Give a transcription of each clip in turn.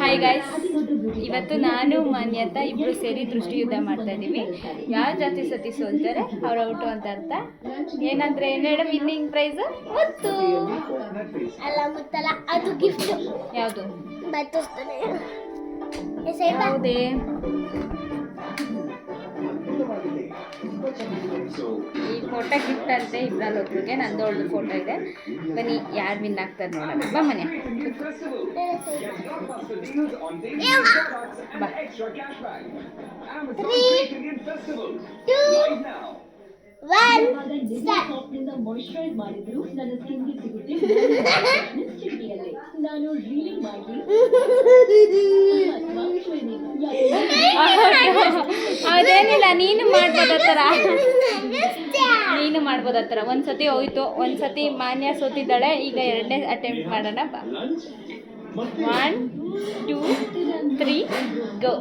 Hi guys, ಇವತ್ತು ನಾನು ಮಾನ್ಯತಾ ಇಬ್ಬರು ಸೇರಿ ದೃಷ್ಟಿ ಯುದ್ಧ ಮಾಡ್ತಾ ಇದ್ದೀವಿ. ಯಾರು ಜಾಸ್ತಿ ಸತಿ ಸೋಲ್ತಾರೆ ಅವ್ರು ಔಟು ಅಂತ ಅರ್ಥ. ಏನಂದ್ರೆ ಮೇಡಮ್ ವಿನ್ನಿಂಗ್ ಪ್ರೈಸ್ ಮುತ್ತು ಅಲ್ಲ, ಮುತ್ತಲ್ಲ, ಅದು ಗಿಫ್ಟ್. ಯಾವುದು? ಯಾವುದೇ ಈ ಫೋಟೋ ಗಿಫ್ಟ್ ಅಂತೆ ಇಬ್ಬರಲ್ಲಿ ಒಬ್ರಿಗೆ. ನಂದು ಒಳ್ಳೆ ಫೋಟೋ ಇದೆ. ಬನ್ನಿ ಯಾರು ವಿನ್ ಆಗ್ತಾರೆ ನೋಡೋಣ. ಬಾ ಮನೆ ಬಾ. 3, 2, 1 ಸ್ಟಾರ್ಟ್. ಅದೇನಿಲ್ಲ, ನೀನು ಮಾಡ್ಬೋದು ಆ ಥರ. ನೀನು ಮಾಡ್ಬೋದು ಆ ಥರ. ಒಂದ್ಸತಿ ಹೋಯ್ತು, ಒಂದ್ಸತಿ ಮಾನ್ಯ ಸೋತಿದ್ದಾಳೆ. ಈಗ ಎರಡನೇ ಅಟೆಂಪ್ಟ್ ಮಾಡೋಣ. ಬಾ. 1, 2, 3 ಗೋ.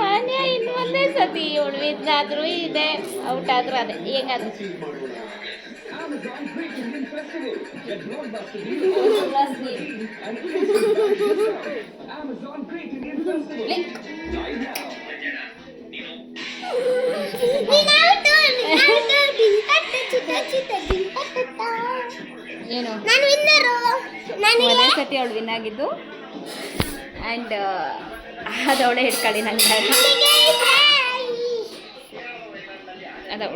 ಮಾನ್ಯ ಇನ್ನು ಒಂದೇ ಸತಿ ಉಳಿದಾದ್ರೂ ಇದೆ, ಔಟ್ ಆದ್ರೂ ಅದೇ ಹೆಂಗಾದ್ರು. ಏನು ಒಂದೇ ಸತಿ ಅವಳು ವಿನ್ ಆಗಿದ್ದು. ಆ್ಯಂಡ್ ಅದವಳೆ ಹಿಡ್ಕೊಳ್ಳಿ ನಂಗೆ.